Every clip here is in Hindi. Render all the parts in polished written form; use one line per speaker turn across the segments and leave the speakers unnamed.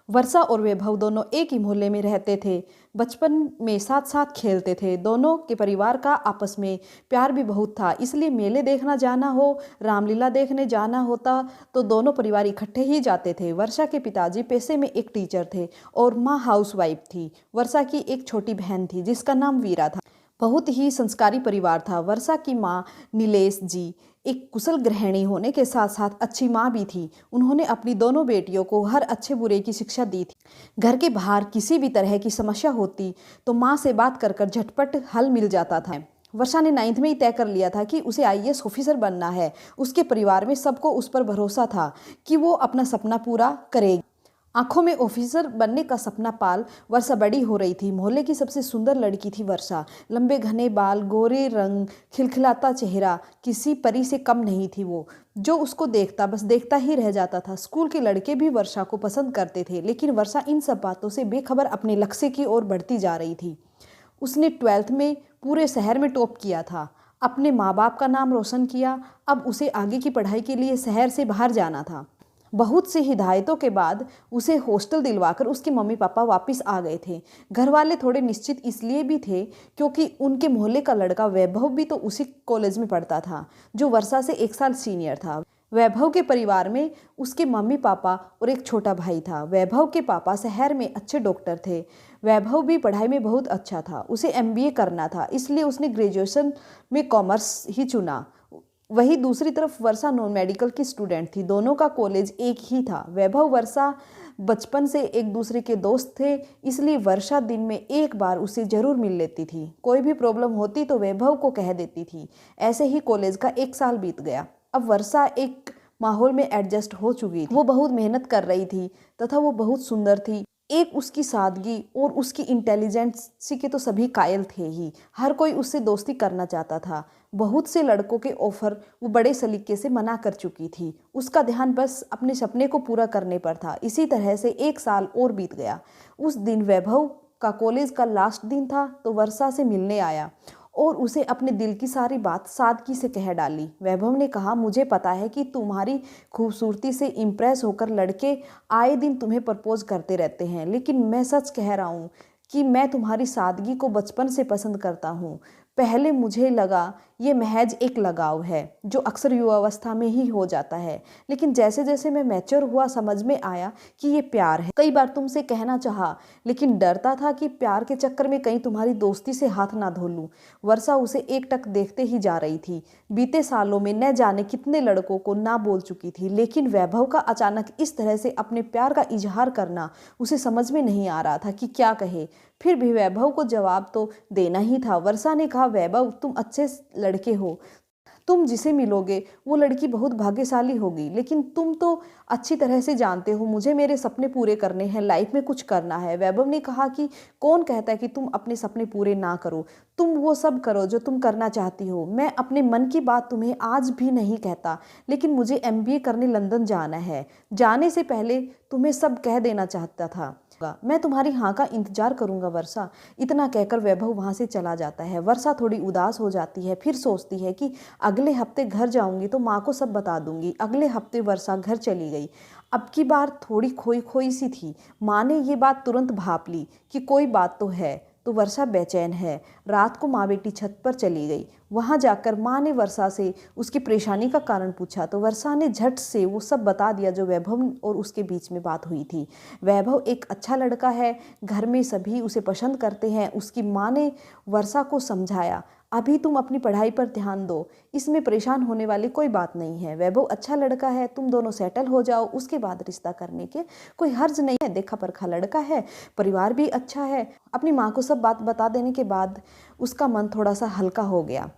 वर्षा और वैभव दोनों एक ही मोहल्ले में रहते थे। बचपन में साथ साथ खेलते थे। दोनों के परिवार का आपस में प्यार भी बहुत था, इसलिए मेले देखना जाना हो, रामलीला देखने जाना होता तो दोनों परिवार इकट्ठे ही जाते थे। वर्षा के पिताजी पेशे में एक टीचर थे और माँ हाउसवाइफ थी। वर्षा की एक छोटी बहन थी जिसका नाम वीरा था। बहुत ही संस्कारी परिवार था। वर्षा की माँ नीलेश जी एक कुशल गृहिणी होने के साथ साथ अच्छी माँ भी थी। उन्होंने अपनी दोनों बेटियों को हर अच्छे बुरे की शिक्षा दी थी। घर के बाहर किसी भी तरह की समस्या होती तो माँ से बात कर कर झटपट हल मिल जाता था। वर्षा ने 9th में ही तय कर लिया था कि उसे IAS ऑफिसर बनना है। उसके परिवार में सबको उस पर भरोसा था कि वो अपना सपना पूरा करेगी। आंखों में ऑफिसर बनने का सपना पाल वर्षा बड़ी हो रही थी। मोहल्ले की सबसे सुंदर लड़की थी वर्षा। लंबे घने बाल, गोरे रंग, खिलखिलाता चेहरा, किसी परी से कम नहीं थी वो। जो उसको देखता बस देखता ही रह जाता था। स्कूल के लड़के भी वर्षा को पसंद करते थे, लेकिन वर्षा इन सब बातों से बेखबर अपने लक्ष्य की ओर बढ़ती जा रही थी। उसने 12th में पूरे शहर में टॉप किया था, अपने माँ बाप का नाम रोशन किया। अब उसे आगे की पढ़ाई के लिए शहर से बाहर जाना था। बहुत सी हिदायतों के बाद उसे हॉस्टल दिलवाकर उसके मम्मी पापा वापस आ गए थे। घर वाले थोड़े निश्चित इसलिए भी थे क्योंकि उनके मोहल्ले का लड़का वैभव भी तो उसी कॉलेज में पढ़ता था जो वर्षा से 1 साल सीनियर था। वैभव के परिवार में उसके मम्मी पापा और एक छोटा भाई था। वैभव के पापा शहर में अच्छे डॉक्टर थे। वैभव भी पढ़ाई में बहुत अच्छा था। उसे MBA करना था, इसलिए उसने ग्रेजुएशन में कॉमर्स ही चुना। वही दूसरी तरफ वर्षा नॉन मेडिकल की स्टूडेंट थी। दोनों का कॉलेज एक ही था। वैभव वर्षा बचपन से एक दूसरे के दोस्त थे, इसलिए वर्षा दिन में एक बार उसे जरूर मिल लेती थी। कोई भी प्रॉब्लम होती तो वैभव को कह देती थी। ऐसे ही कॉलेज का 1 साल बीत गया। अब वर्षा एक माहौल में एडजस्ट हो चुकी थी। वो बहुत मेहनत कर रही थी तथा वो बहुत सुंदर थी। एक उसकी सादगी और उसकी इंटेलिजेंसी के तो सभी कायल थे ही। हर कोई उससे दोस्ती करना चाहता था। बहुत से लड़कों के ऑफर वो बड़े सलीके से मना कर चुकी थी। उसका ध्यान बस अपने सपने को पूरा करने पर था। इसी तरह से 1 साल और बीत गया। उस दिन वैभव का कॉलेज का लास्ट दिन था तो वर्षा से मिलने आया और उसे अपने दिल की सारी बात सादगी से कह डाली। वैभव ने कहा, मुझे पता है कि तुम्हारी खूबसूरती से इम्प्रेस होकर लड़के आए दिन तुम्हें प्रपोज करते रहते हैं, लेकिन मैं सच कह रहा हूँ कि मैं तुम्हारी सादगी को बचपन से पसंद करता हूँ। पहले मुझे लगा ये महज एक लगाव है जो अक्सर युवावस्था में ही हो जाता है, लेकिन जैसे जैसे मैं मैच्योर हुआ समझ में आया कि ये प्यार है। कई बार तुमसे कहना चाहा, लेकिन डरता था कि प्यार के चक्कर में कहीं तुम्हारी दोस्ती से हाथ ना धो लूं। वर्षा उसे एकटक देखते ही जा रही थी। बीते सालों में न जाने कितने लड़कों को ना बोल चुकी थी, लेकिन वैभव का अचानक इस तरह से अपने प्यार का इजहार करना उसे समझ में नहीं आ रहा था कि क्या कहे। फिर भी वैभव को जवाब तो देना ही था। वर्षा ने कहा, वैभव तुम अच्छे लड़के हो, तुम जिसे मिलोगे वो लड़की बहुत भाग्यशाली होगी, लेकिन तुम तो अच्छी तरह से जानते हो मुझे मेरे सपने पूरे करने हैं, लाइफ में कुछ करना है। वैभव ने कहा कि कौन कहता है कि तुम अपने सपने पूरे ना करो, तुम वो सब करो जो तुम करना चाहती हो। मैं अपने मन की बात तुम्हें आज भी नहीं कहता, लेकिन मुझे MBA करने लंदन जाना है। जाने से पहले तुम्हें सब कह देना चाहता था। मैं तुम्हारी हाँ का इंतजार करूंगा वर्षा। इतना कहकर वैभव वहां से चला जाता है। वर्षा थोड़ी उदास हो जाती है, फिर सोचती है कि अगले हफ्ते घर जाऊंगी तो माँ को सब बता दूंगी। अगले हफ्ते वर्षा घर चली गई। अब की बार थोड़ी खोई खोई सी थी। माँ ने ये बात तुरंत भाप ली कि कोई बात तो है, तो वर्षा बेचैन है। रात को माँ बेटी छत पर चली गई। वहां जाकर माँ ने वर्षा से उसकी परेशानी का कारण पूछा तो वर्षा ने झट से वो सब बता दिया जो वैभव और उसके बीच में बात हुई थी। वैभव एक अच्छा लड़का है, घर में सभी उसे पसंद करते हैं। उसकी माँ ने वर्षा को समझाया, अभी तुम अपनी पढ़ाई पर ध्यान दो, इसमें परेशान होने वाली कोई बात नहीं है। वैभव अच्छा लड़का है, तुम दोनों सेटल हो जाओ, उसके बाद रिश्ता करने के कोई हर्ज नहीं है। देखा परखा लड़का है, परिवार भी अच्छा है। अपनी माँ को सब बात बता देने के बाद उसका मन थोड़ा सा हल्का हो गया।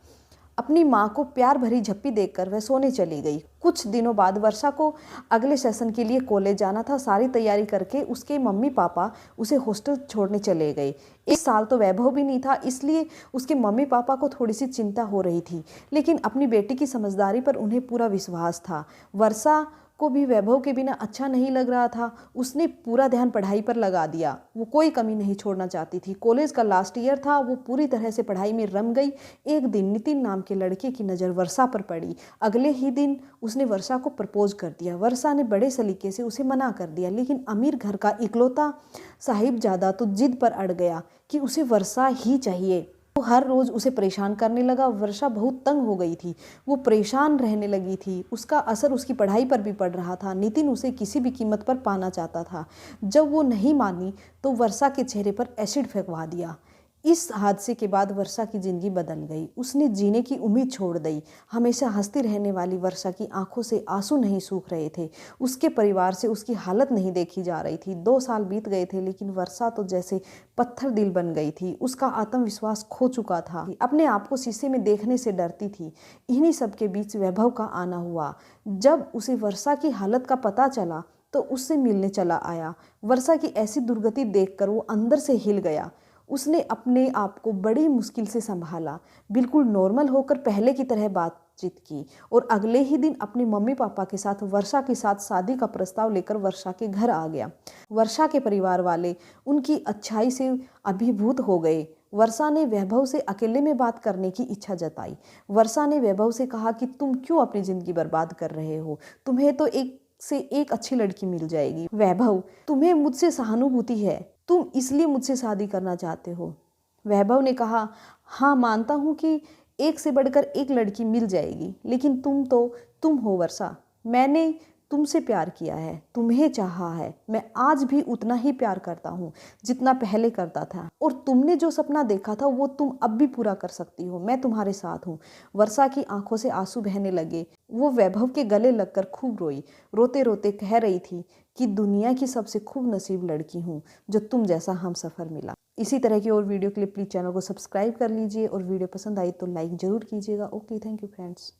अपनी माँ को प्यार भरी झप्पी देकर वह सोने चली गई। कुछ दिनों बाद वर्षा को अगले सेशन के लिए कॉलेज जाना था। सारी तैयारी करके उसके मम्मी पापा उसे हॉस्टल छोड़ने चले गए। 1 साल तो वैभव भी नहीं था, इसलिए उसके मम्मी पापा को थोड़ी सी चिंता हो रही थी, लेकिन अपनी बेटी की समझदारी पर उन्हें पूरा विश्वास था। वर्षा को भी वैभव के बिना अच्छा नहीं लग रहा था। उसने पूरा ध्यान पढ़ाई पर लगा दिया, वो कोई कमी नहीं छोड़ना चाहती थी। कॉलेज का लास्ट ईयर था, वो पूरी तरह से पढ़ाई में रम गई। एक दिन नितिन नाम के लड़के की नज़र वर्षा पर पड़ी। अगले ही दिन उसने वर्षा को प्रपोज कर दिया। वर्षा ने बड़े सलीके से उसे मना कर दिया, लेकिन अमीर घर का इकलौता साहिबजादा तो जिद पर अड़ गया कि उसे वर्षा ही चाहिए। वो हर रोज़ उसे परेशान करने लगा। वर्षा बहुत तंग हो गई थी, वो परेशान रहने लगी थी। उसका असर उसकी पढ़ाई पर भी पड़ रहा था। नितिन उसे किसी भी कीमत पर पाना चाहता था। जब वो नहीं मानी तो वर्षा के चेहरे पर एसिड फेंकवा दिया। इस हादसे के बाद वर्षा की ज़िंदगी बदल गई। उसने जीने की उम्मीद छोड़ दी। हमेशा हंसती रहने वाली वर्षा की आंखों से आंसू नहीं सूख रहे थे। उसके परिवार से उसकी हालत नहीं देखी जा रही थी। 2 साल बीत गए थे, लेकिन वर्षा तो जैसे पत्थर दिल बन गई थी। उसका आत्मविश्वास खो चुका था, अपने आप को शीशे में देखने से डरती थी। इन्हीं सब के बीच वैभव का आना हुआ। जब उसे वर्षा की हालत का पता चला तो उससे मिलने चला आया। वर्षा की ऐसी दुर्गति देखकर वो अंदर से हिल गया। उसने अपने आप को बड़ी मुश्किल से संभाला, बिल्कुल नॉर्मल होकर पहले की तरह बातचीत की और अगले ही दिन अपने मम्मी पापा के साथ वर्षा के साथ शादी का प्रस्ताव लेकर वर्षा के घर आ गया। वर्षा के परिवार वाले उनकी अच्छाई से अभिभूत हो गए। वर्षा ने वैभव से अकेले में बात करने की इच्छा जताई। वर्षा ने वैभव से कहा कि तुम क्यों अपनी ज़िंदगी बर्बाद कर रहे हो, तुम्हें तो एक से एक अच्छी लड़की मिल जाएगी। वैभव, तुम्हें मुझसे सहानुभूति है, तुम इसलिए मुझसे शादी करना चाहते हो। वैभव ने कहा, हाँ मानता हूँ कि एक से बढ़कर एक लड़की मिल जाएगी, लेकिन तुम हो वर्षा। मैंने तुमसे प्यार किया है, तुम्हें चाहा है। मैं आज भी उतना ही प्यार करता हूँ जितना पहले करता था, और तुमने जो सपना देखा था वो तुम अब भी पूरा कर सकती हो। मैं तुम्हारे साथ हूँ। वर्षा की आंखों से आंसू बहने लगे। वो वैभव के गले लगकर खूब रोई। रोते रोते कह रही थी कि दुनिया की सबसे खूब नसीब लड़की हूँ जो तुम जैसा हमसफ़र मिला। इसी तरह की और वीडियो के लिए प्लीज़ चैनल को सब्सक्राइब कर लीजिए, और वीडियो पसंद आई तो लाइक ज़रूर कीजिएगा। Okay, thank you friends.